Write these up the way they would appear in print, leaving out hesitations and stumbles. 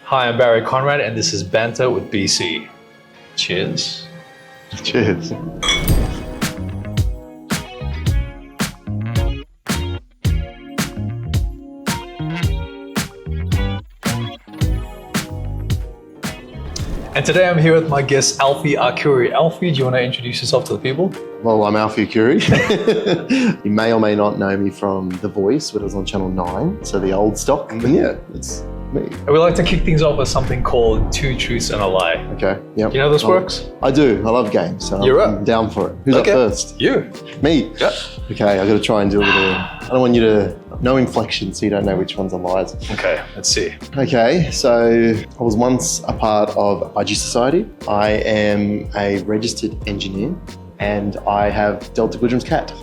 Hi, I'm Barry Conrad, and this is Banter with BC. Cheers. Cheers. And today I'm here with my guest, Alfie Arcuri. Alfie, do you want to introduce yourself to the people? Well, I'm Alfie Arcuri. You may or may not know me from The Voice, when it was on Channel 9, so the old stock. And yeah, it's me. And we like to kick things off with something called Two Truths and a Lie. Okay, yep. You know how this works? I do. I love games, so You're I'm up. down for it. Who's up first? You. Me? Yeah. Okay, I've got to try and do a little... I don't want you to... No inflection, so you don't know which ones are lies. Okay, let's see. Okay, so I was once a part of Budgie Society. I am a registered engineer, and I have Delta Goodrum's cat.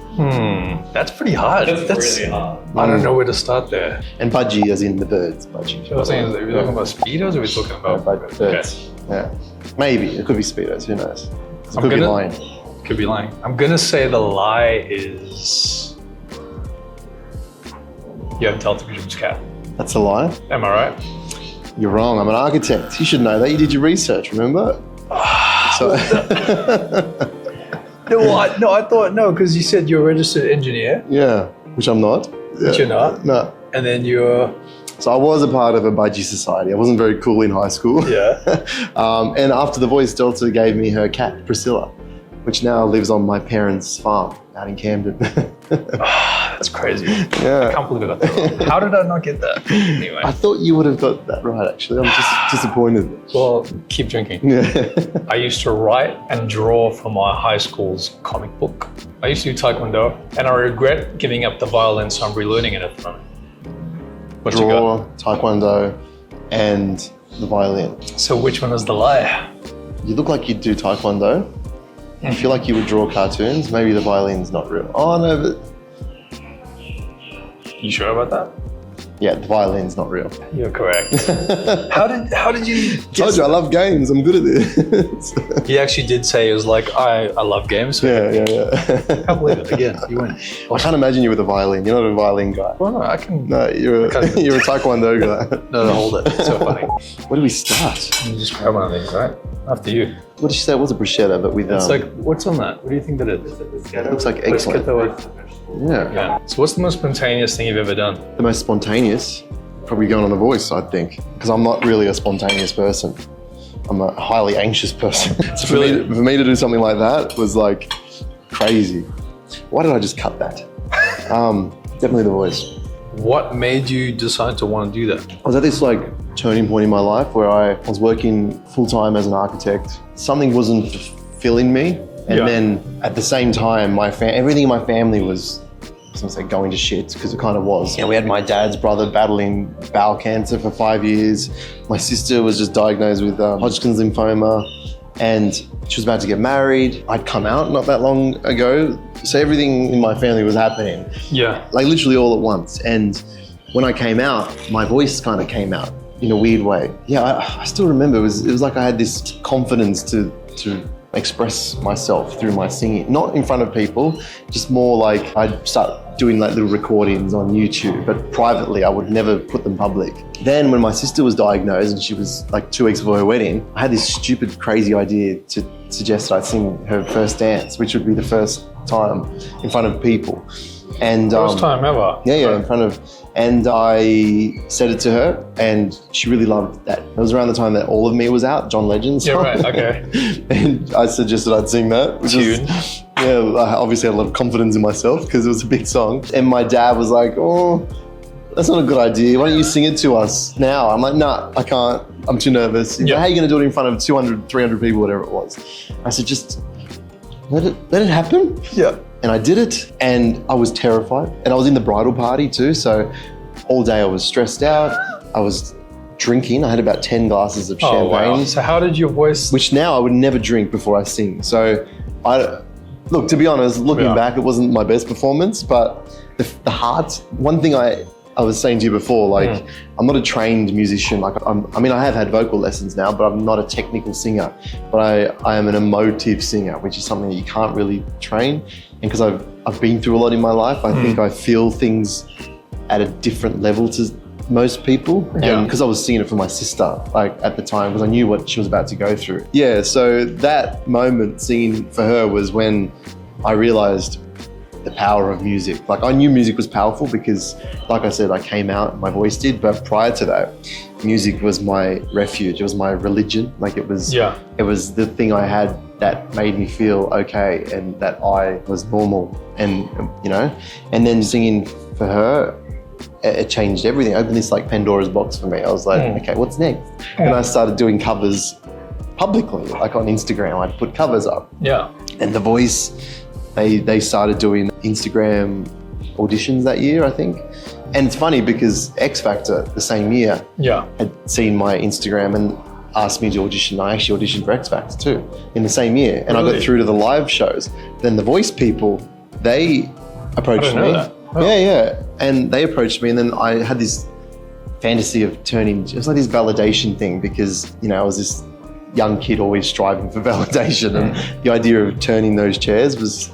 That's pretty hard. That's really hard. I don't know where to start there. And Budgie as in the birds, Budgie. I was saying, are we talking about speedos or are we talking about birds. Okay. Yeah, maybe. It could be speedos, who knows? It I'm could be gonna- lying. Could be lying. I'm gonna say the lie is you have Delta Goodrum's cat. That's a lie. Am I right? You're wrong. I'm an architect. You should know that. You did your research, remember? So, I thought no, because you said you're a registered engineer, yeah, which I'm not. but you're not. No. And then you're So I was a part of a Budgie Society. I wasn't very cool in high school. yeah. And after The Voice, Delta gave me her cat, Priscilla, which now lives on my parents' farm out in Camden. That's crazy. I Yeah. can't believe I got that wrong. How did I not get that? Anyway, I thought you would have got that right, actually. I'm just disappointed. well, keep drinking. Yeah. I used to write and draw for my high school's comic book. I used to do Taekwondo, and I regret giving up the violin, so I'm relearning it at the moment. What you got? Draw, Taekwondo, and the violin. So which one is the lie? You look like you'd do Taekwondo. I feel like you would draw cartoons. Maybe the violin's not real. Oh no, but You sure about that? yeah, the violin's not real. You're correct. How did you Told guess? you I love games. I'm good at this. He actually did say he was like, I love games. So yeah. I can't believe it. Again, you win. I can't imagine you with a violin. You're not a violin guy. Well, no, I can. No, you're a Taekwondo guy. No, hold it. It's so funny. Where do we start? You just grab one of these, right? After you. What did you say? It was a bruschetta, but with It's like, what's on that? What do you think that is? it looks like eggplant. Yeah. Yeah. So what's the most spontaneous thing you've ever done? The most spontaneous, probably going on The Voice, I think, because I'm not really a spontaneous person. I'm a highly anxious person. So for me to do something like that was like crazy. Why did I just cut that? Definitely The Voice. What made you decide to want to do that? I was at this like turning point in my life where I was working full time as an architect. Something wasn't fulfilling me. And Yeah. then at the same time, everything in my family was, I was gonna say going to shit, because it kind of was. Yeah, we had my dad's brother battling bowel cancer for 5 years. My sister was just diagnosed with Hodgkin's lymphoma, and she was about to get married. I'd come out not that long ago, so everything in my family was happening, Yeah. like literally all at once. And when I came out, my voice kind of came out in a weird way. Yeah, I still remember. It was like I had this confidence to express myself through my singing, not in front of people, just more like I'd start doing like little recordings on YouTube, but privately. I would never put them public. Then when my sister was diagnosed and she was like 2 weeks before her wedding, I had this stupid, crazy idea to suggest that I'd sing her first dance, which would be the first time in front of people. And First time ever. yeah, in front of, and I said it to her, and she really loved that. It was around the time that All of Me was out, John Legend's Yeah, song. right, okay. And I suggested I'd sing that. Which Tune. yeah, I obviously had a lot of confidence in myself because it was a big song. And my dad was like, oh, that's not a good idea. Why don't you sing it to us now? I'm like, nah, I can't. I'm too nervous. He's Yeah. like, how are you going to do it in front of 200, 300 people, whatever it was? I said, just let it happen. Yeah. And I did it, and I was terrified. And I was in the bridal party too, so all day I was stressed out. I was drinking. I had about 10 glasses of Oh, champagne, wow. So how did your voice... which now I would never drink before I sing. So look, to be honest, looking back, it wasn't my best performance, but the heart, one thing I was saying to you before, like, I'm not a trained musician. Like, I mean, I have had vocal lessons now, but I'm not a technical singer. But I am an emotive singer, which is something that you can't really train. And because I've been through a lot in my life, I think I feel things at a different level to most people, Yeah. and because I was seeing it for my sister, like at the time, because I knew what she was about to go through. Yeah, so that moment singing for her was when I realized the power of music. Like, I knew music was powerful because, like I said, I came out, my voice did, but prior to that, music was my refuge. It was my religion. Like, it was the thing I had that made me feel okay and that I was normal, and you know, and then singing for her, it changed everything. It opened this like Pandora's box for me. I was like, okay, what's next? And I started doing covers publicly, like on Instagram. I'd put covers up. Yeah. And The Voice, they started doing Instagram auditions that year, I think. And it's funny because X Factor the same year had seen my Instagram and asked me to audition. I actually auditioned for X Factor too in the same year. And I got through to the live shows. Then The Voice people, they approached me. Oh. Yeah. And they approached me, and then I had this fantasy of turning, it was like this validation thing, because, you know, I was this young kid always striving for validation, and the idea of turning those chairs was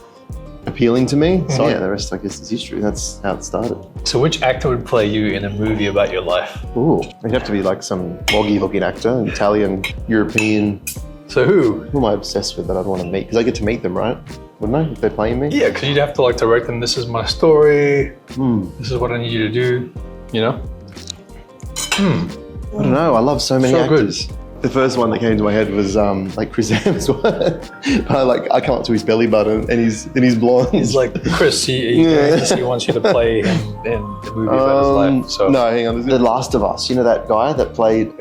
appealing to me. So yeah, the rest, I guess, is history. That's how it started. So which actor would play you in a movie about your life? Ooh, it'd have to be like some loggy looking actor, an Italian, European. So who? Who am I obsessed with that I'd want to meet? Because I get to meet them, right? Wouldn't I, if they're playing me? Yeah, because you'd have to like direct them. This is my story. This is what I need you to do, you know? I don't know, I love so many actors. Good. The first one that came to my head was like Chris Hemsworth. But I come up to his belly button and he's blonde. He's like, Chris, he wants you to play him in the movie about his life. So. No, hang on. The Last of Us, you know that guy that played?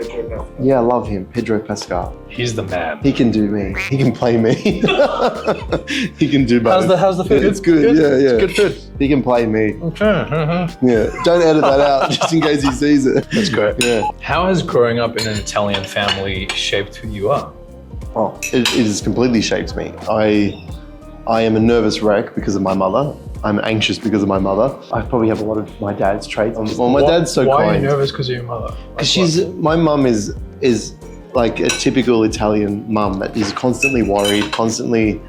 Yeah, I love him, Pedro Pascal. He's the man. He can do me. He can play me. He can do both. How's the food? It's good. Yeah. It's good food. He can play me. Okay. Yeah. Don't edit that out just in case he sees it. That's great. Yeah. How has growing up in an Italian family shaped who you are? Oh, it has completely shaped me. I am a nervous wreck because of my mother. I'm anxious because of my mother. I probably have a lot of my dad's traits. Well, my dad's so kind. Why are you nervous because of your mother? Because my mum is like a typical Italian mum that is constantly worried, constantly.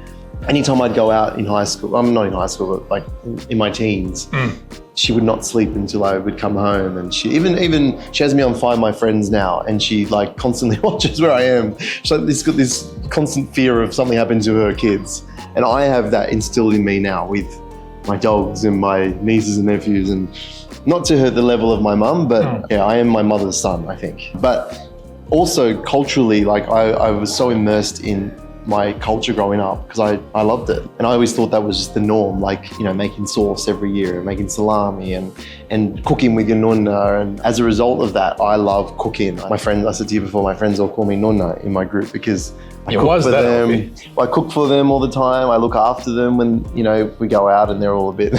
Anytime I'd go out in high school, I'm not in high school, but like in my teens, she would not sleep until I would come home. And she even she has me on Find My Friends now, and she like constantly watches where I am. She's like, got this constant fear of something happening to her kids. And I have that instilled in me now with my dogs and my nieces and nephews, and not to the level of my mum, but yeah, I am my mother's son, I think. But also culturally, like I was so immersed in my culture growing up because I loved it, and I always thought that was just the norm, like, you know, making sauce every year, making salami and cooking with your nonna. And as a result of that, I love cooking. My friends, I said to you before, my friends all call me nonna in my group because I cook for them. I cook for them all the time. I look after them when, you know, we go out and they're all a bit,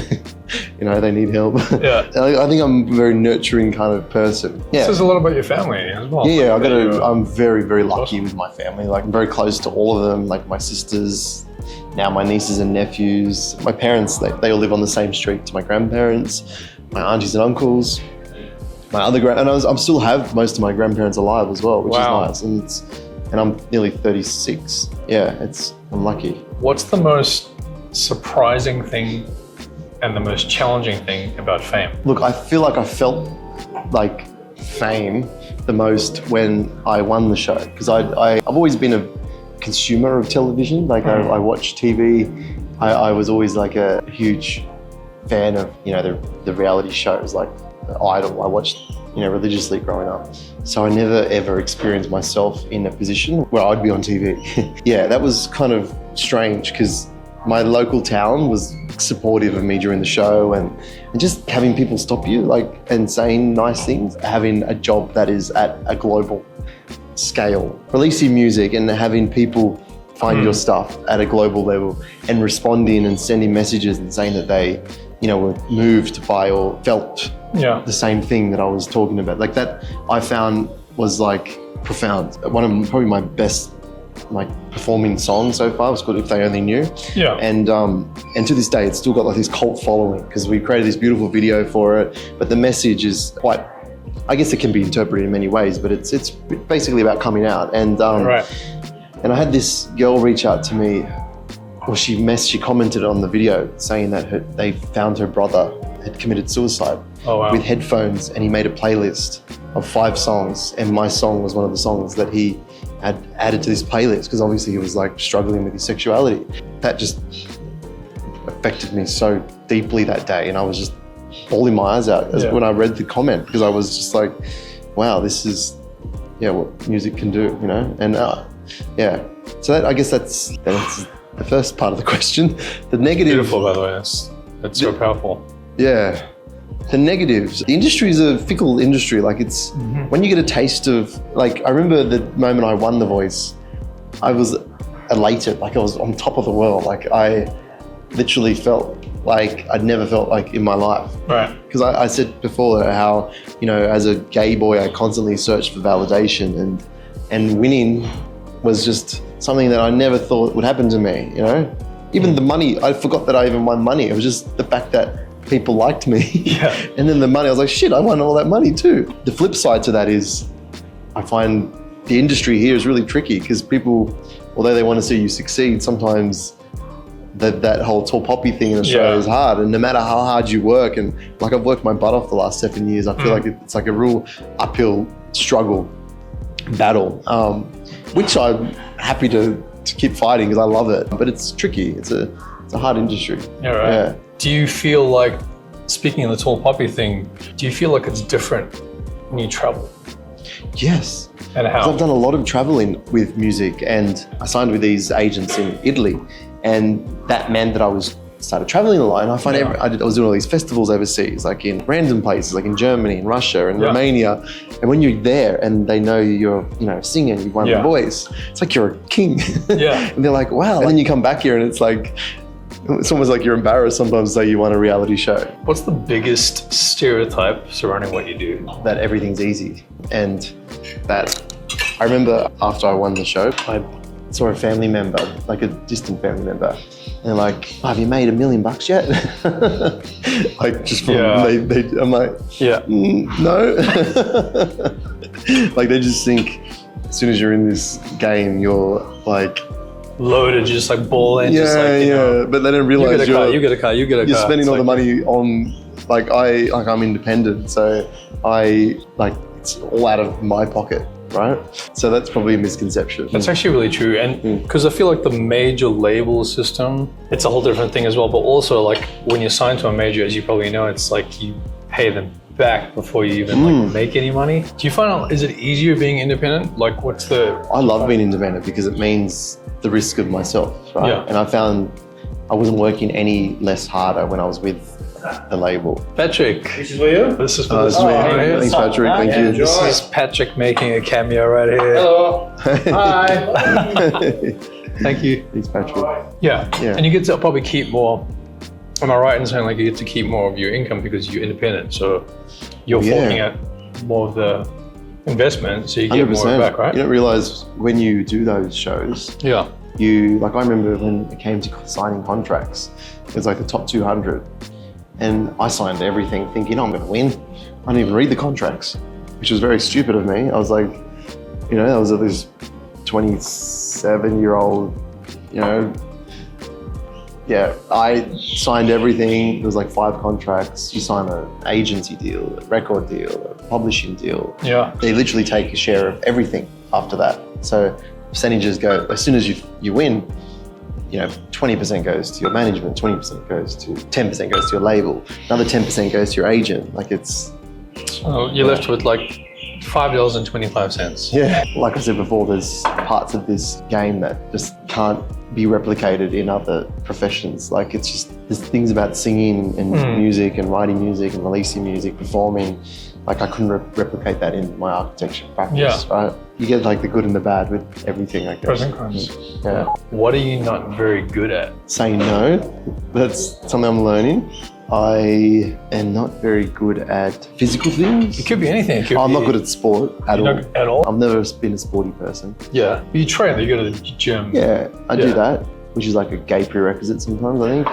you know, they need help. Yeah. I think I'm a very nurturing kind of person. Yeah. This says a lot about your family as well. Yeah, I'm very, very lucky with my family. Like, I'm very close to all of them, like my sisters, now my nieces and nephews. My parents, they all live on the same street to my grandparents, my aunties and uncles, my other and I still have most of my grandparents alive as well, which is nice. And I'm nearly 36. Yeah, I'm lucky. What's the most surprising thing and the most challenging thing about fame? Look, I feel like I felt like fame the most when I won the show, because I've always been a consumer of television. Like I watch TV. I was always like a huge fan of, you know, the reality shows like Idol. I watched, you know, religiously growing up. So I never ever experienced myself in a position where I'd be on TV. Yeah, that was kind of strange because my local town was supportive of me during the show, and just having people stop you like and saying nice things, having a job that is at a global scale, releasing music and having people find your stuff at a global level and responding and sending messages and saying that they, you know, were moved by or felt the same thing that I was talking about. Like that I found was like profound. One of probably my best like performing songs so far was called If They Only Knew. Yeah. And to this day it's still got like this cult following because we created this beautiful video for it, but the message is quite, I guess it can be interpreted in many ways, but it's basically about coming out. And and I had this girl reach out to me. Well, she commented on the video saying that they found her brother had committed suicide. with headphones, and he made a playlist of 5 songs, and my song was one of the songs that he had added to this playlist because obviously he was like struggling with his sexuality. That just affected me so deeply that day, and I was just bawling my eyes out when I read the comment, because I was just like, wow, this is what music can do, you know? And so that, I guess that's the first part of the question. The negative. Beautiful, by the way. That's so powerful. Yeah. The negatives. The industry is a fickle industry. Like it's, when you get a taste of, like, I remember the moment I won The Voice, I was elated, like I was on top of the world. Like I literally felt like I'd never felt like in my life. Right. Because I said before how, you know, as a gay boy, I constantly searched for validation, and winning was just something that I never thought would happen to me, you know? Even the money, I forgot that I even won money. It was just the fact that people liked me. Yeah. And then the money, I was like, shit, I won all that money too. The flip side to that is I find the industry here is really tricky, because people, although they want to see you succeed, sometimes that whole tall poppy thing in Australia is hard. And no matter how hard you work, and like I've worked my butt off the last 7 years, I feel like it's like a real uphill struggle, battle, which I'm happy to keep fighting because I love it. But it's tricky. It's a hard industry. Yeah, right. Yeah. Do you feel like, speaking of the tall poppy thing, do you feel like it's different when you travel? Yes. And how? 'Cause I've done a lot of traveling with music, and I signed with these agents in Italy, and that meant that I started traveling a lot. And I find I was doing all these festivals overseas, like in random places, like in Germany, in Russia, and Romania. And when you're there and they know you're, you know, singing, you've won The Voice, it's like you're a king. Yeah. And they're like, wow. And then you come back here and it's like, it's almost like you're embarrassed sometimes to say you won a reality show. What's the biggest stereotype surrounding what you do? That everything's easy. And that, I remember after I won the show, I saw a family member, like a distant family member, and they're like, have you made $1 million yet? Like just from, I'm like, no. Like they just think as soon as you're in this game, you're like, loaded, just like balling, just like, you know, but they don't realize you get a car. You're spending all the money on, I'm independent, so it's all out of my pocket, right? So that's probably a misconception. That's actually really true, and because I feel like the major label system, it's a whole different thing as well. But also, like when you're signed to a major, as you probably know, it's like you pay them back before you even like make any money. Do you find is it easier being independent? Like I love being independent because it means the risk of myself, right? Yeah. And I found I wasn't working any less harder when I was with the label. Patrick. This is for you? This is for this right here. Thanks, Patrick. Thank you. This is Patrick making a cameo right here. Hello. Hi. Thank you. Thanks, Patrick. Yeah. And you get to probably keep more. Am I right in saying like you get to keep more of your income because you're independent? So you're forking out more of the investment, so you get 100%. More back, right? You don't realize when you do those shows. Yeah. I remember when it came to signing contracts, it was like the top 200. And I signed everything thinking, I'm going to win. I didn't even read the contracts, which was very stupid of me. I was like, you know, I was this 27-year-old, you know, I signed everything. There was like 5 contracts. You sign an agency deal, a record deal, a publishing deal. Yeah. They literally take a share of everything after that. So percentages go, as soon as you win, you know, 20% goes to your management, 20% goes to, 10% goes to your label, another 10% goes to your agent. Like it's... So you're left with like $5.25. Yeah. Like I said before, there's parts of this game that just can't be replicated in other professions. Like it's just, there's things about singing and music and writing music and releasing music, performing. Like I couldn't replicate that in my architecture practice, right? You get like the good and the bad with everything, I guess. Pros and cons. Yeah. What are you not very good at? Saying no. That's something I'm learning. I am not very good at physical things. It could be anything. I'm not good at sport at all. At all? I've never been a sporty person. Yeah. You train, you go to the gym. Yeah, I do that, which is like a gay prerequisite sometimes, I think.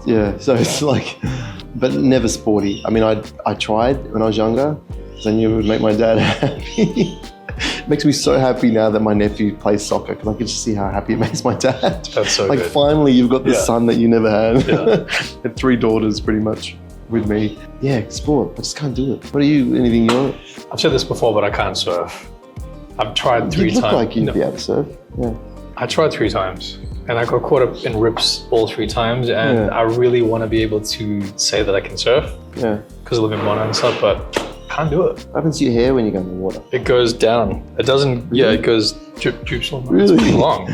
Yeah, so it's like, but never sporty. I mean, I tried when I was younger because I knew it would make my dad happy. It makes me so happy now that my nephew plays soccer because I can just see how happy it makes my dad. That's so like good. Finally, you've got this son that you never had. Yeah. Had 3 daughters pretty much. with me. Yeah, sport. I just can't do it. What are you? Anything you want? I've said this before, but I can't surf. I've tried 3 You look times. like you'd be able to surf. Yeah. I tried 3 times and I got caught up in rips all 3 times, and Yeah. I really want to be able to say that I can surf Yeah. because I live in Mono and stuff, but can't do it. What happens to your hair when you go in the water? It goes down. It doesn't, yeah, it goes droops on. It's Really? pretty long.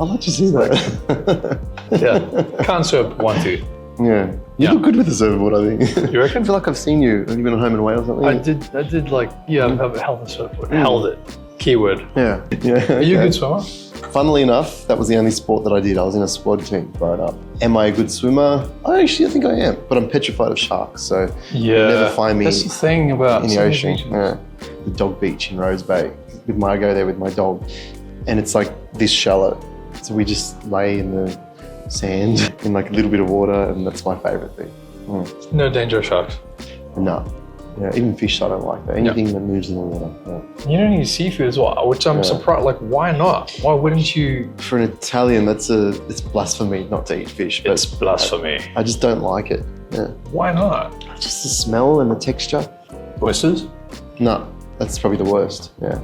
I'd like to see that. Yeah, can't surf 1, 2. Yeah. You Yeah. look good with the surfboard, I think. You reckon? I feel like I've seen you. Have you been on Home and Away or something? I did like, yeah, I've held the surfboard. Held it. Keyword. Yeah. Yeah. Are you a okay. good swimmer? Funnily enough, that was the only sport that I did. I was in a squad team growing up. Am I a good swimmer? I think I am, but I'm petrified of sharks, so Yeah. never find me That's the thing about in the some of ocean. these- Yeah. The dog beach in Rose Bay. I go there with my dog, and it's like this shallow. So we just lay in the sand in like a little bit of water, and that's my favorite thing. No danger of sharks. No. Yeah, even fish I don't like that. Anything that moves in the water. Yeah. You don't eat seafood as well, which I'm surprised. Like, why not? Why wouldn't you? For an Italian, it's blasphemy not to eat fish. But It's blasphemy. I just don't like it. Yeah. Why not? Just the smell and the texture. Oysters? No, that's probably the worst. Yeah.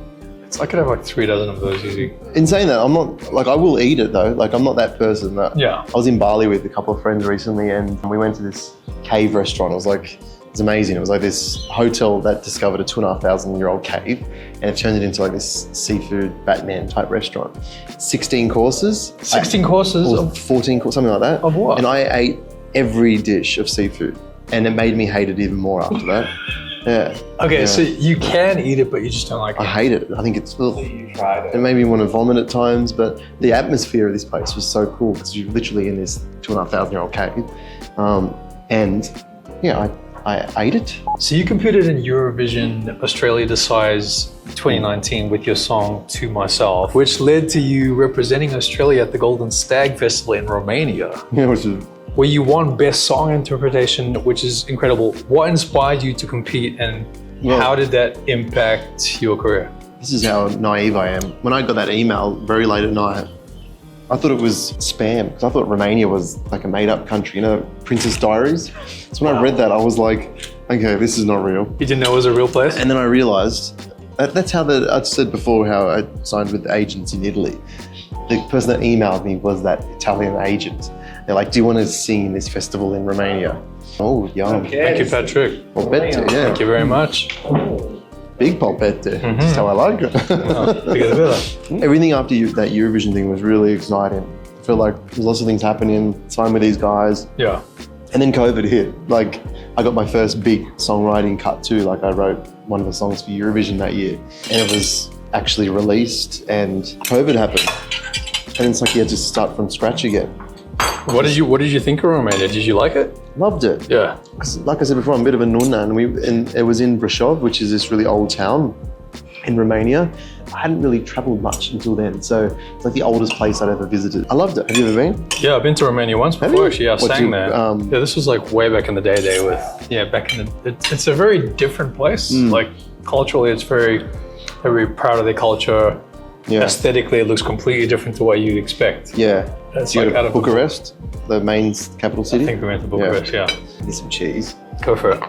I could have like 3 dozen of those easy. In saying that, I'm not like I will eat it though. Like I'm not that person. That Yeah. I was in Bali with a couple of friends recently, and we went to this cave restaurant. It was like it's amazing. It was like this hotel that discovered a 2,500-year-old cave, and it turned it into like this seafood Batman type restaurant. 16 courses. 16 courses Or of 14 courses, something like that. Of what? And I ate every dish of seafood, and it made me hate it even more after that. Yeah. Okay, Yeah. so you can eat it, but you just don't like I it. hate it. I think it's ugh. You tried It it. made me want to vomit at times, but the atmosphere of this place was so cool because you're literally in this 2,500-year-old cave. And yeah, I ate it. So you competed in Eurovision Australia Decides 2019 with your song To Myself, which led to you representing Australia at the Golden Stag Festival in Romania, Yeah, which is where you won Best Song Interpretation, which is incredible. What inspired you to compete, and Well- how did that impact your career? this is how naive I am. When I got that email very late at night, I thought it was spam because I thought Romania was like a made-up country, you know, Princess Diaries. So when I read that, I was like, okay, this is not real. You didn't know it was a real place? And then I realized that's how I said before how I signed with agents in Italy. The person that emailed me was that Italian agent. They're like, do you want to sing in this festival in Romania? Oh, yum. Okay. Thank you, Patrick. Well, better, yeah. Thank you very much. Big polpette. That's how I like it. Together. Everything after that Eurovision thing was really exciting. I feel like there's lots of things happening, signed with these guys. Yeah. And then COVID hit. Like, I got my first big songwriting cut too. Like, I wrote one of the songs for Eurovision that year, and it was actually released, and COVID happened. And it's like you had to start from scratch again. What did you think of Romania? Did you like it? Loved it. Yeah. 'Cause like I said before, I'm a bit of a nunna, and it was in Brasov, which is this really old town in Romania. I hadn't really travelled much until then, so it's like the oldest place I'd ever visited. I loved it. Have you ever been? Yeah, I've been to Romania once Have before. you? Actually, yeah, I What, sang you, there. um, Yeah, this was like way back in the day. Back in the. It's a very different place. Like culturally, it's they're very proud of their culture. Yeah. Aesthetically, it looks completely different to what you'd expect. Yeah. It's You like go out to of Bucharest, the main capital city. I think we went to Bucharest. Yeah. Need some cheese, Go for it.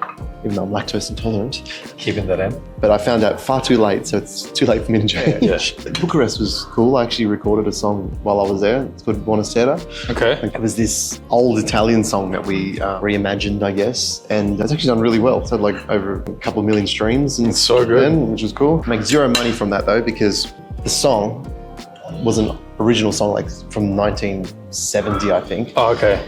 even though I'm lactose intolerant. Keeping that in. But I found out far too late, so it's too late for me to change. Yeah. Bucharest was cool. I actually recorded a song while I was there. It's called Buonasera. Okay. It was this old Italian song that we reimagined, I guess, and it's actually done really well. It's had like over a couple of million streams, and It's so good. which was cool. Make zero money from that though, because the song was an original song like from 1970, I think. Oh, okay.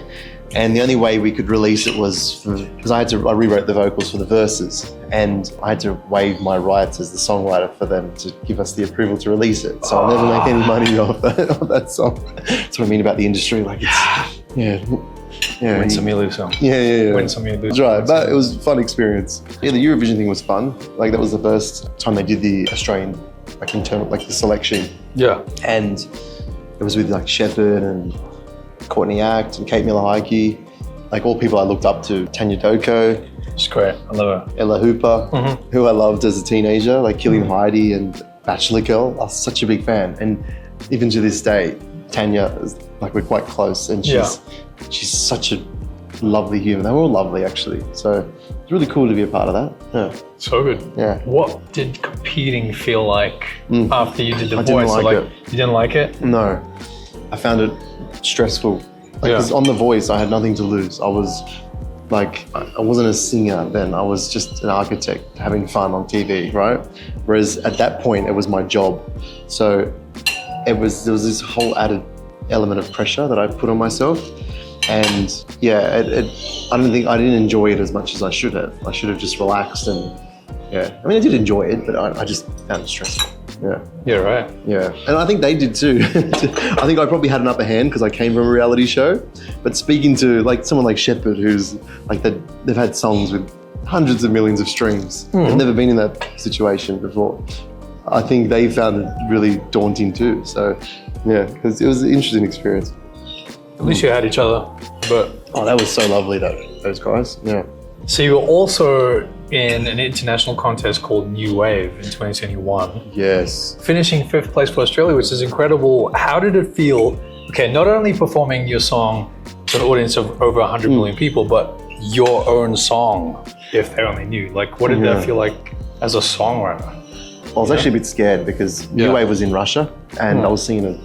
And the only way we could release it was because I rewrote the vocals for the verses, and I had to waive my rights as the songwriter for them to give us the approval to release it. So I'll never make any money off that song. That's what I mean about the industry. Like it's yeah. Win some, you lose some. Yeah. Win some, you lose That's some. right, but it was a fun experience. Yeah, the Eurovision thing was fun. Like that was the first time they did the Australian, like internal, like the selection, Yeah. and it was with like Shepherd and Courtney Act and Kate Miller-Heidke, like all people I looked up to. Tanya Doko, It's great. I love it. Ella Hooper, who I loved as a teenager, like Killian Heidi and Bachelor Girl. I was such a big fan, and even to this day, Tanya is like we're quite close, and she's such a lovely human. They were all lovely, actually. So it's really cool to be a part of that. Yeah. So good. Yeah. What did competing feel like after you did the I voice? didn't like it. You didn't like it? No, I found it stressful. Because on The Voice, I had nothing to lose. I was like, I wasn't a singer then. I was just an architect having fun on TV, right? Whereas at that point, it was my job. So there was this whole added element of pressure that I put on myself. And yeah, I didn't enjoy it as much as I should have. I should have just relaxed and yeah. I mean, I did enjoy it, but I just found it stressful. Yeah. Yeah, right. Yeah, and I think they did too. I think I probably had an upper hand because I came from a reality show. But speaking to like someone like Shepard, who's like they've had songs with hundreds of millions of streams. They've never been in that situation before. I think they found it really daunting too. So yeah, because it was an interesting experience. At least you had each other. But Oh, that was so lovely, those guys. Yeah. so you were also in an international contest called New Wave in 2021. Yes. Finishing 5th place for Australia, which is incredible. How did it feel? Okay, not only performing your song to an audience of over 100 million people, but your own song, if they only knew. Like, what did that feel like as a songwriter? I was actually a bit scared because New Wave was in Russia and I was singing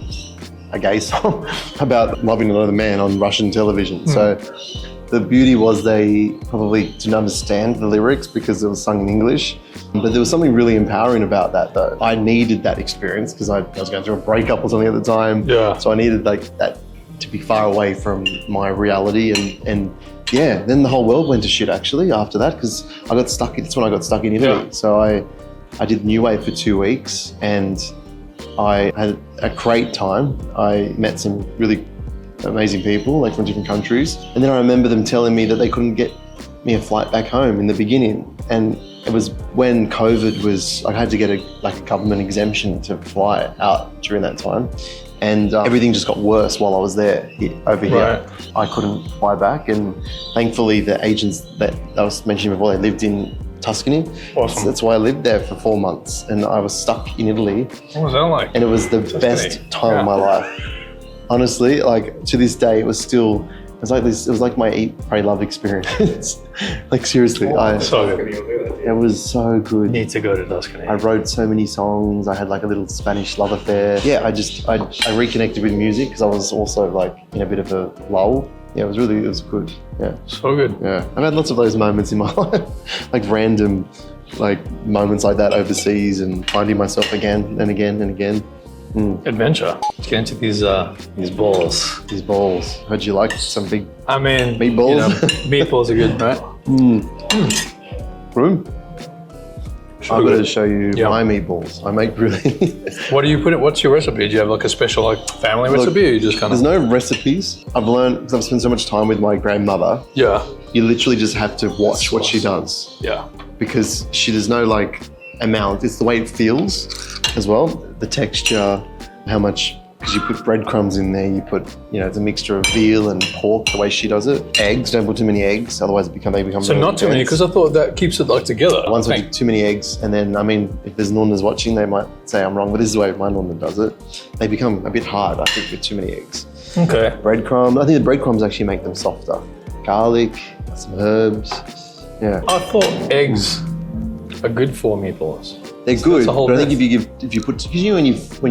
a gay song about loving another man on Russian television. So the beauty was they probably didn't understand the lyrics because it was sung in English. But there was something really empowering about that though. I needed that experience because I was going through a breakup or something at the time. Yeah. So I needed like that to be far away from my reality and yeah, then the whole world went to shit actually after that because I got stuck. That's when I got stuck in Italy. Yeah. So I did New Wave for 2 weeks and I had a great time. I met some really amazing people, like from different countries. And then I remember them telling me that they couldn't get me a flight back home in the beginning. And it was when COVID was, I had to get a government exemption to fly out during that time. And everything just got worse while I was there, over here. Right. I couldn't fly back. And thankfully the agents that I was mentioning before, they lived in Tuscany. Awesome. So that's why I lived there for 4 months and I was stuck in Italy. What was that like? And it was the best time of my life. Honestly, like to this day, it was still, it was like this, it was like my Eat, Pray, Love experience. Like seriously, So good. it was so good. Need to go to Tuscany. I wrote so many songs. I had like a little Spanish love affair. Yeah, I reconnected with music because I was also like in a bit of a lull. Yeah, it was good. Yeah. So good. Yeah. I've had lots of those moments in my life, like random, like moments like that overseas and finding myself again and again and again. Adventure. Let's get into these balls. These balls. Heard you like some big I mean, Meatballs? you know, meatballs are good, right? room. So I'm going to good. show you Yeah. my meatballs. I make really. What do you put it? What's your recipe? Do you have like a special like family recipe, or you just kind There's of? no recipes. I've learned because I've spent so much time with my grandmother. Yeah. You literally just have to watch what she does Yeah. because there's no like amount. It's the way it feels as well. The texture, how much. Because you put breadcrumbs in there, you put, it's a mixture of veal and pork, the way she does it. Eggs, don't put too many eggs, otherwise they become So not too many, because I thought that keeps it like together. Once I I think. do too many eggs, and then, I mean, if there's nonnas watching, they might say I'm wrong, but this is the way my nonna does it. They become a bit hard, I think, with too many eggs. Okay. Breadcrumbs, I think the breadcrumbs actually make them softer. Garlic, some herbs, yeah. I thought eggs are good for meatballs. They're So good, that's a whole but I think myth. if you put, because when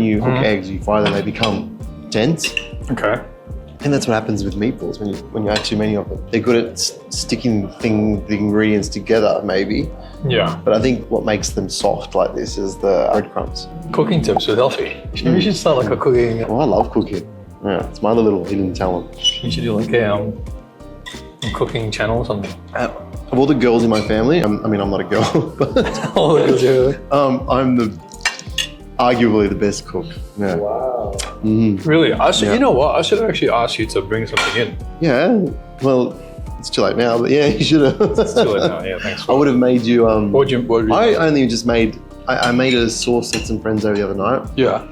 you cook eggs, you fry them, they become dense. Okay. And that's what happens with meatballs when you add too many of them. They're good at sticking the ingredients together, maybe. Yeah. But I think what makes them soft like this is the breadcrumbs. Cooking tips with Alfie. Maybe we should start like a cooking. Oh, I love cooking. Yeah, it's my other little hidden talent. We should do like a cooking channel or something. Of all the girls in my family, I'm not a girl, but Oh, look at you. I'm arguably the best cook. Yeah. Wow. Really? I should. Yeah. You know what? I should actually ask you to bring something in. Yeah. Well, it's too late now, but yeah, you should have. It's too late now. Yeah. Thanks. I would have made you. What would you? I only just made. I made a sauce with some friends over the other night. Yeah.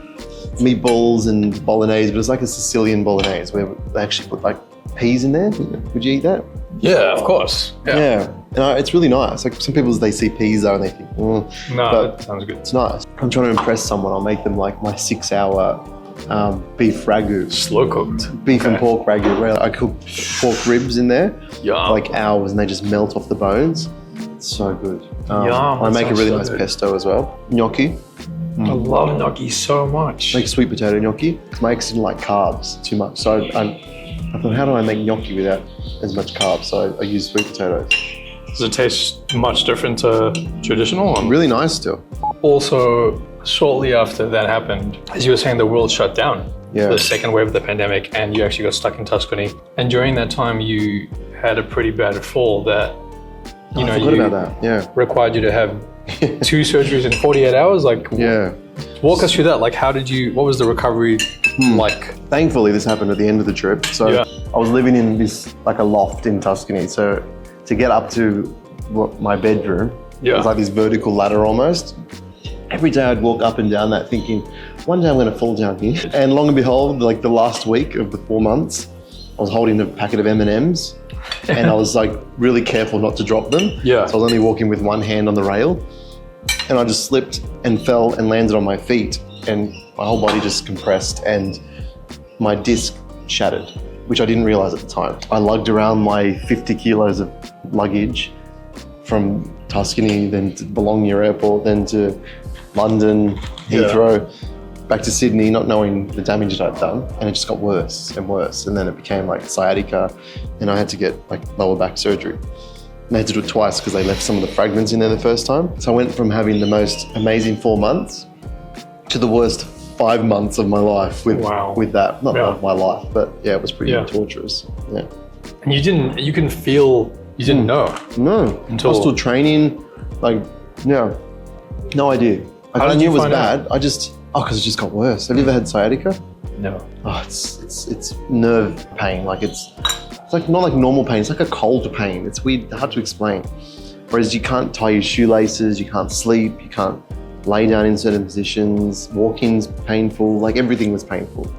Meatballs and bolognese, but it's like a Sicilian bolognese where they actually put like peas in there. Would you eat that? Yeah. Of course. Yeah. Yeah. And it's really nice. Like some people, they see peas though and they think, No, But- that sounds good. it's nice. I'm trying to impress someone. I'll make them like my 6-hour beef ragu. Slow cooked. Beef and pork ragu, where I cook pork ribs in there, Yum. like hours, and they just melt off the bones. It's so good. Yum, I make a sounds really so nice good. pesto as well. Gnocchi, I love gnocchi so much. make a sweet potato gnocchi. My ex didn't like carbs too much, so I thought, how do I make gnocchi without as much carbs? So I use sweet potatoes. Does it taste much different to traditional? Or? Really nice still. Also, shortly after that happened, as you were saying, the world shut down. Yeah. The second wave of the pandemic, and you actually got stuck in Tuscany. And during that time, you had a pretty bad fall that, you know, I forgot about that. Yeah. required you to have 2 surgeries in 48 hours. Like, Yeah. walk us through that. Like, what was the recovery like? Thankfully, this happened at the end of the trip. So Yeah. I was living in this, like a loft in Tuscany. So to get up to my bedroom, it was like this vertical ladder almost. Every day I'd walk up and down that thinking, one day I'm going to fall down here. And long and behold, like the last week of the 4 months, I was holding a packet of M&Ms and I was like really careful not to drop them. Yeah. So I was only walking with one hand on the rail and I just slipped and fell and landed on my feet and my whole body just compressed and my disc shattered, which I didn't realize at the time. I lugged around my 50 kilos of luggage from Tuscany, then to Bologna Airport, then to London, Heathrow, back to Sydney, not knowing the damage that I'd done. And it just got worse and worse. And then it became like sciatica and I had to get like lower back surgery. And I had to do it twice because they left some of the fragments in there the first time. So I went from having the most amazing 4 months to the worst 5 months of my life with that. Not of my life, but yeah, it was pretty torturous. Yeah. And you couldn't feel, you didn't know. No, Until- I was still training, like, yeah, no idea. Like, How I did knew you it was find bad. Because it just got worse. Have you ever had sciatica? No. Oh, it's nerve pain. Like it's like not like normal pain. It's like a cold pain. It's weird, hard to explain. Whereas you can't tie your shoelaces, you can't sleep, you can't lay down in certain positions. Walking's painful. Like everything was painful,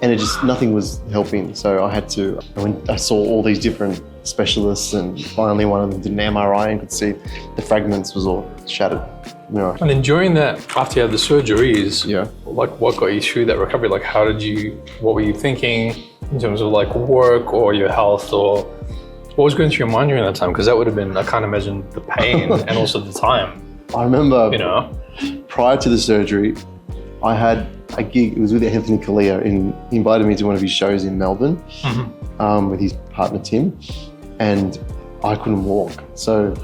and nothing was helping. So I saw all these different specialists, and finally one of them did an MRI and could see the fragments was all shattered. Yeah. And then during that, after you had the surgeries, Yeah. like what got you through that recovery? Like what were you thinking in terms of like work or your health, or what was going through your mind during that time? Because that would have been, I can't imagine the pain and also the time, I remember, you know? prior to the surgery, I had a gig. It was with Anthony Kalia. He invited me to one of his shows in Melbourne with his partner Tim, and I couldn't walk. So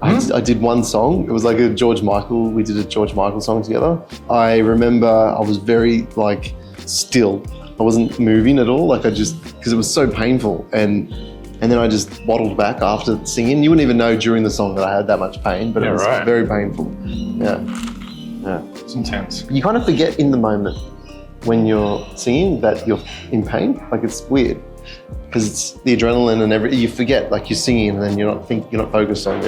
I did one song. It was like we did a George Michael song together. I remember I was very like still. I wasn't moving at all. Like because it was so painful. And then I just bottled back after singing. You wouldn't even know during the song that I had that much pain, but it was very painful. Yeah. It's intense. You kind of forget in the moment when you're singing that you're in pain. Like it's weird because it's the adrenaline and you forget, like you're singing and then you're not focused on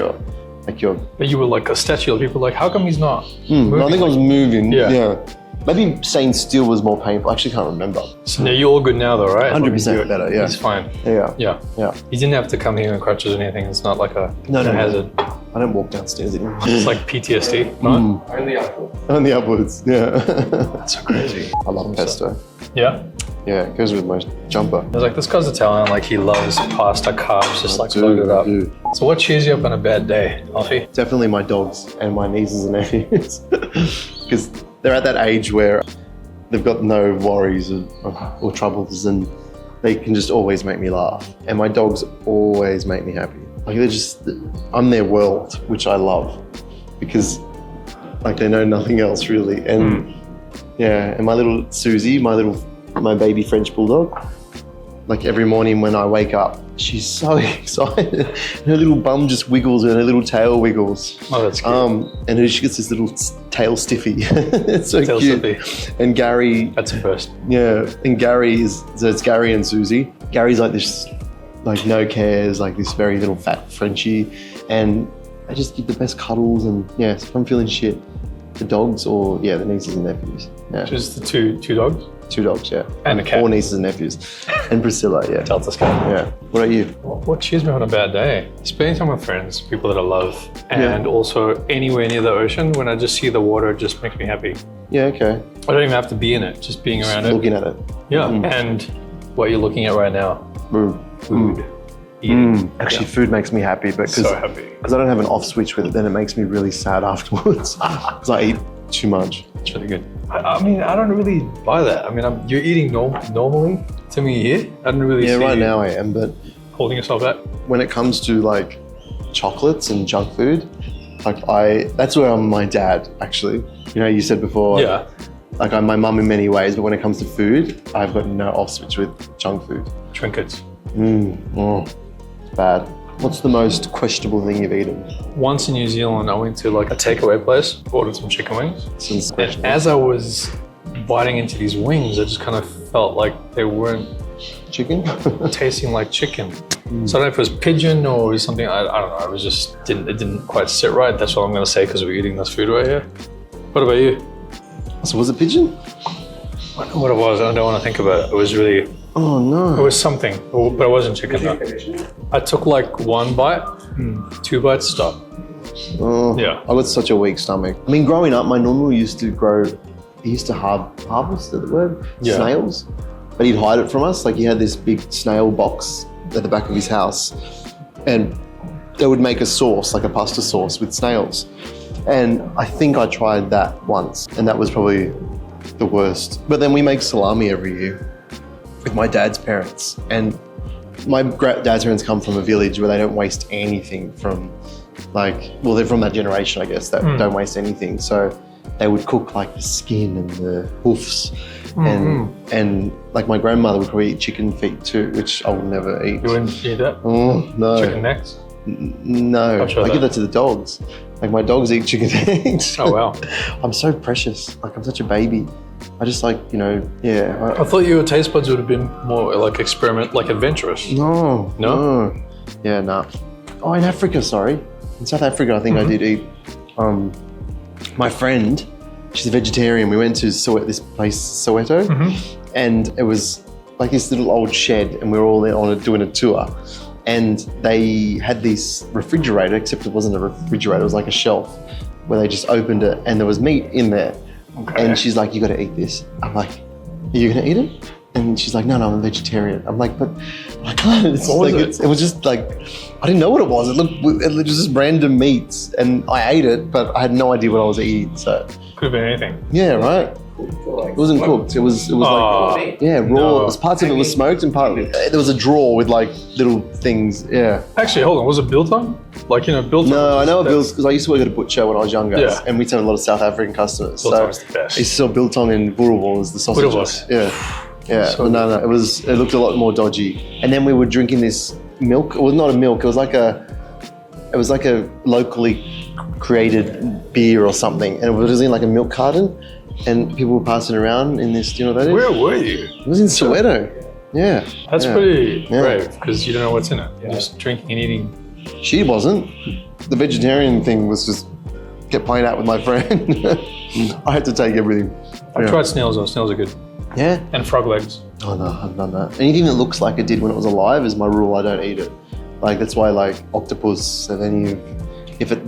But you were like a statue. People were like, how come he's not moving? I think I was moving. Yeah. Yeah. Maybe staying still was more painful. I actually can't remember. So now you're all good now though, right? 100% better, yeah. He's fine. Yeah. Yeah. Yeah. He didn't have to come here in crutches or anything. It's not like a No. hazard. I don't walk downstairs anymore. It's like PTSD, right? Only upwards. Yeah. That's so crazy. I love pesto. Yeah. Yeah, it goes with my jumper. I was like, this guy's Italian, like he loves pasta, carbs, just like do, loaded up. I do. So what cheers you up on a bad day, Alfie? Definitely my dogs and my nieces and nephews. Because they're at that age where they've got no worries or troubles and they can just always make me laugh. And my dogs always make me happy. Like I'm their world, which I love because like they know nothing else really. And yeah, and my little Susie, my baby French bulldog, like every morning when I wake up, she's so excited. Her little bum just wiggles and her little tail wiggles. Oh, that's cute. And she gets this little tail stiffy. It's so Tail cute. stiffy. And Gary, That's a first. yeah, and so it's Gary and Susie. Gary's like this, like no cares, like this very little fat Frenchie. And I just give the best cuddles and yeah, if I'm feeling shit, The dogs or the nieces and nephews. Yeah. Just the two dogs? 2 dogs, yeah. And a cat. 4 nieces and nephews. And Priscilla, yeah. Tell Tuscany. Yeah. What about you? What cheers me on a bad day? Spending time with friends, people that I love, and also anywhere near the ocean. When I just see the water, it just makes me happy. Yeah, okay. I don't even have to be in it, just being around it. Looking at it. Yeah, and what you're looking at right now, food, eating. Actually, food makes me happy, but So happy. because I don't have an off switch with it, then it makes me really sad afterwards. Because I eat too much. It's really good. I mean, I don't really buy that. I mean, you're eating normally to me here. I don't really see Right you now I am, but holding yourself back. when it comes to like chocolates and junk food, like that's where I'm my dad, actually. You know, you said before, Yeah. like I'm my mum in many ways, but when it comes to food, I've got no off switch with junk food. Trinkets. It's bad. What's the most questionable thing you've eaten? Once in New Zealand, I went to like a takeaway place, ordered some chicken wings. Since And as I was biting into these wings, I just kind of felt like they weren't chicken? tasting like chicken. So I don't know if it was pigeon or it was something, I don't know. It was just, it didn't quite sit right. That's what I'm going to say because we're eating this food right here. What about you? So was it pigeon? I don't know what it was. I don't want to think about it. It was really, Oh no. it was something, but it wasn't chicken though. I took like 1 bite, 2 bites, stop. Oh, Yeah. I got such a weak stomach. I mean, growing up, my normal used to harvest, is that the word? Yeah. Snails. But he'd hide it from us. Like he had this big snail box at the back of his house. And they would make a sauce, like a pasta sauce with snails. And I think I tried that once. And that was probably the worst. But then we make salami every year with my dad's parents. And my dad's parents come from a village where they don't waste anything from they're from that generation, I guess, that don't waste anything. So they would cook like the skin and the hoofs. And like my grandmother would probably eat chicken feet too, which I would never eat. You wouldn't eat that? Oh, no. Chicken necks? No, I'll try I give that. that to the dogs. Like my dogs eat chicken eggs. Oh, wow. I'm so precious. Like I'm such a baby. I just like, I thought your taste buds would have been more like adventurous. No. No? Yeah, no. Oh, in Africa, sorry. In South Africa, I think I did eat. My friend, she's a vegetarian. We went to this place, Soweto, and it was like this little old shed, and we were all there doing a tour. And they had this refrigerator, except it wasn't a refrigerator, it was like a shelf where they just opened it and there was meat in there. Okay. And she's like, you gotta eat this. I'm like, are you gonna eat it? And she's like, no, I'm a vegetarian. I'm like, but I can't. What was it? It was just like, I didn't know what it was. It was just random meats. And I ate it, but I had no idea what I was eating. So, Could have been anything. yeah, right. It wasn't cooked. It was like, yeah, raw. No. Parts of it was smoked and part of it. There was a drawer with like little things. Yeah. Actually, hold on. Was it biltong? Like, biltong? No, I know a bills because I used to work at a butcher when I was younger, Yeah. and we'd have a lot of South African customers. Biltong So is the best. I used to sell biltong and boerewors, was the sausages. Boerewors. Yeah, yeah. So But no, it looked a lot more dodgy. And then we were drinking this milk. It was not a milk. It was like a locally created beer or something, and it was in like a milk carton. And people were passing around in this. Do you know what that is? Where were you? It was in Soweto. Yeah. That's yeah. pretty Yeah. brave because you don't know what's in it. You're just drinking and eating. She wasn't. The vegetarian thing was just kept playing out with my friend. I had to take everything. I've tried snails though. Snails are good. Yeah. And frog legs. Oh no, I've done that. Anything that looks like it did when it was alive is my rule. I don't eat it. Like that's why like octopus and if it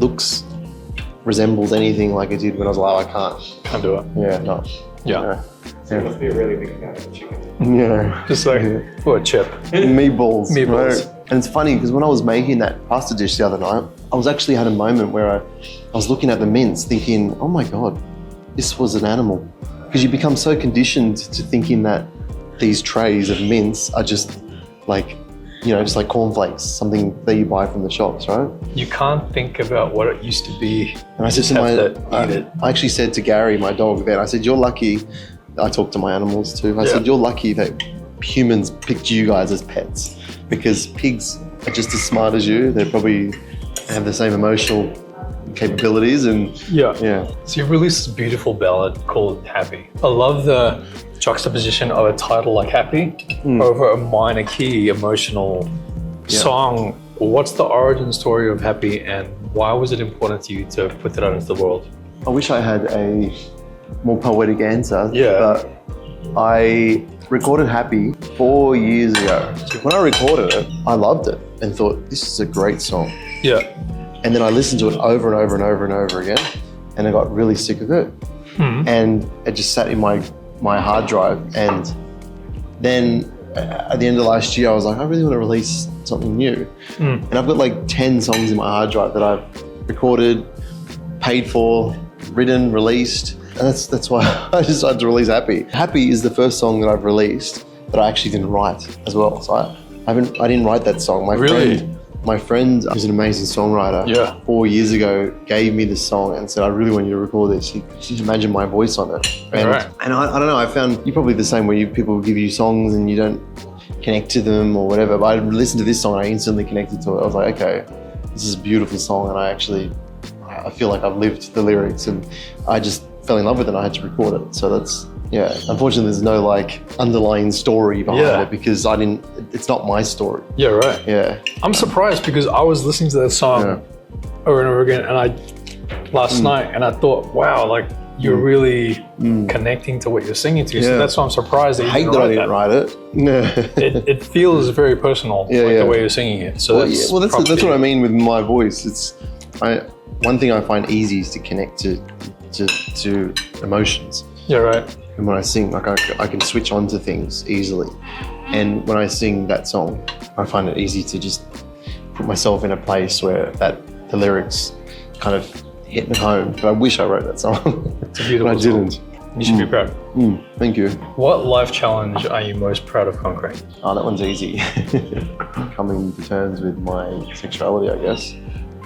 resembles anything like it did when I was alive, I can't. Can't do it. Yeah, no. Yeah. So it must be a really big fan of chicken. Yeah. Just like, for a chip. Meatballs. Meatballs. Right? And it's funny because when I was making that pasta dish the other night, I was actually had a moment where I was looking at the mince thinking, oh my God, this was an animal. Because you become so conditioned to thinking that these trays of mince are just like, just like cornflakes, something that you buy from the shops, right? You can't think about what it used to be. And I said to I actually said to Gary, my dog, then I said, you're lucky. I talk to my animals too. I said, you're lucky that humans picked you guys as pets because pigs are just as smart as you. They probably have the same emotional capabilities and yeah. So you released this beautiful ballad called Happy. I love the juxtaposition of a title like Happy over a minor key emotional song. What's the origin story of Happy and why was it important to you to put that out into the world? I wish I had a more poetic answer. Yeah. But I recorded Happy 4 years ago. When I recorded it, I loved it and thought, this is a great song. Yeah. And then I listened to it over and over and over and over again, and I got really sick of it. And it just sat in my hard drive. And then at the end of last year, I was like, I really want to release something new. And I've got like 10 songs in my hard drive that I've recorded, paid for, written, released. And that's why I decided to release Happy. Happy is the first song that I've released that I actually didn't write as well. So I didn't write that song. My friend, who's an amazing songwriter, 4 years ago gave me the song and said, I really want you to record this. You should imagine my voice on it. And I don't know, I found you're probably the same where people give you songs and you don't connect to them or whatever, but I listened to this song and I instantly connected to it. I was like, okay, this is a beautiful song, and I feel like I've lived the lyrics, and I just fell in love with it and I had to record it. So that's, unfortunately there's no like underlying story behind it because it's not my story. Yeah, right. Yeah. I'm surprised because I was listening to that song over and over again and last night, and I thought, wow, like you're really connecting to what you're singing to. So that's why I'm surprised that you didn't write it. It feels very personal, the way you're singing it. So that's what I mean with my voice. One thing I find easy is to connect to emotions. Yeah, right. And when I sing, like I can switch on to things easily. And when I sing that song, I find it easy to just put myself in a place where the lyrics kind of hit me home. But I wish I wrote that song. It's a beautiful but I didn't. Song. You should be proud. Thank you. What life challenge are you most proud of conquering? Oh, that one's easy. Coming to terms with my sexuality, I guess.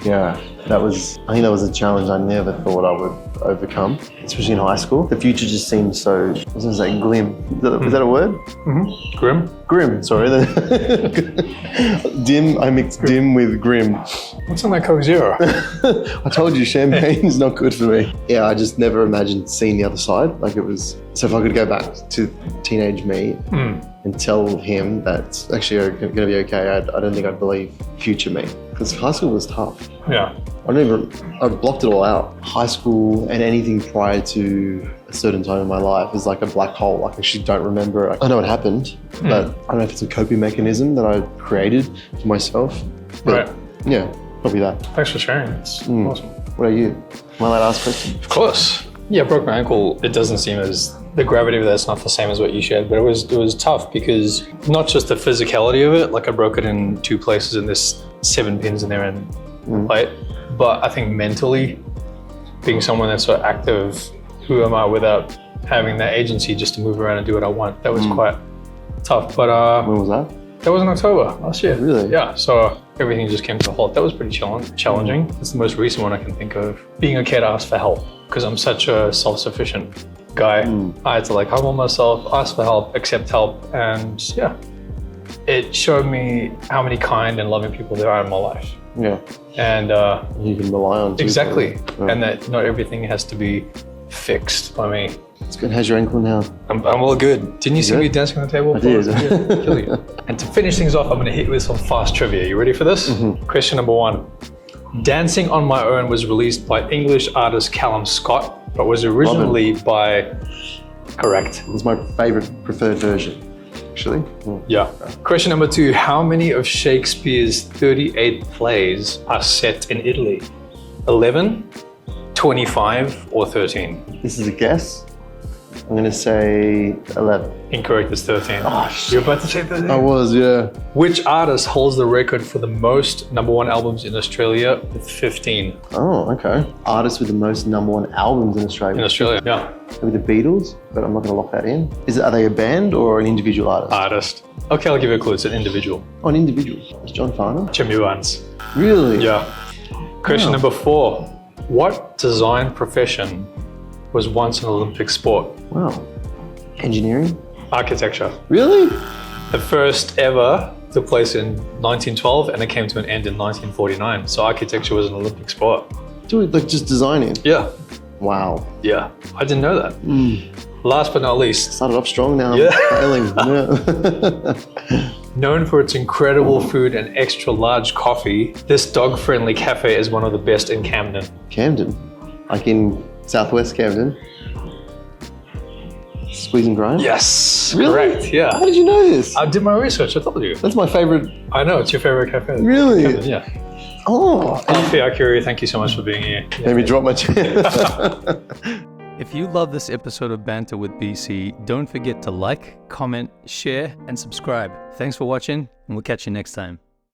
Yeah, I think that was a challenge I never thought I would overcome, especially in high school. The future just seemed so, I was going to say glim. Is that a word? Grim? Grim, sorry. Dim, I mixed dim with grim. What's in that Coke Zero? I told you, champagne is not good for me. Yeah, I just never imagined seeing the other side. Like it was, so if I could go back to teenage me and tell him that's actually going to be okay, I don't think I'd believe future me. Because high school was tough. Yeah. I blocked it all out. High school and anything prior to a certain time in my life is like a black hole. I actually don't remember. I know it happened, but I don't know if it's a coping mechanism that I created for myself. But yeah, probably that. Thanks for sharing. It's awesome. What are you? Am I allowed to ask a question? Of course. Yeah, I broke my ankle. It doesn't seem as, the gravity of that's not the same as what you shared, but it was tough because not just the physicality of it, like I broke it in 2 places and there's 7 pins in there and plate, but I think mentally, being someone that's so active, who am I without having that agency just to move around and do what I want? That was quite tough. But when was that? That was in October last year. Really? Yeah, so everything just came to a halt. That was pretty challenging. It's the most recent one I can think of. Being okay to ask for help, because I'm such a self-sufficient guy. I had to like humble myself, ask for help, accept help, and it showed me how many kind and loving people there are in my life. Yeah. And you can rely on. Exactly. And that not everything has to be fixed by me. It's good. How's your ankle now? I'm all good. Didn't you see me dancing on the table? I did. Kill you. And to finish things off, I'm going to hit you with some fast trivia. You ready for this? Question number 1. Dancing on My Own was released by English artist Callum Scott, but was originally by... Correct. It was my favorite preferred version, actually. Yeah. Question number 2. How many of Shakespeare's 38 plays are set in Italy? 11, 25, or 13? This is a guess. I'm going to say 11. Incorrect, it's 13. Oh, shit. You're about to say 13? I was, yeah. Which artist holds the record for the most #1 albums in Australia with 15? Oh, okay. Artist with the most #1 albums in Australia. In Australia, yeah. Maybe the Beatles, but I'm not going to lock that in. Are they a band or an individual artist? Artist. Okay, I'll give you a clue. It's an individual. Oh, an individual. It's John Farnham? Jimmy Barnes. Really? Yeah. Question number 4. What design profession was once an Olympic sport? Wow. Engineering? Architecture. Really? The first ever took place in 1912 and it came to an end in 1949. So architecture was an Olympic sport. Dude, like just designing? Yeah. Wow. Yeah. I didn't know that. Last but not least. Started off strong, now I'm failing. Yeah. Known for its incredible food and extra large coffee, this dog-friendly cafe is one of the best in Camden. Camden? Like in Southwest Camden. Squeeze and grind? Yes, Really? correct. How Yeah, did you know this? I did my research. I told you. That's my favorite. I know it's your favorite cafe. Really? Camden, yeah. Oh, Alfie Arcuri, thank you so much for being here. made me drop my chair. If you love this episode of Banter with BC, don't forget to like, comment, share, and subscribe. Thanks for watching, and we'll catch you next time.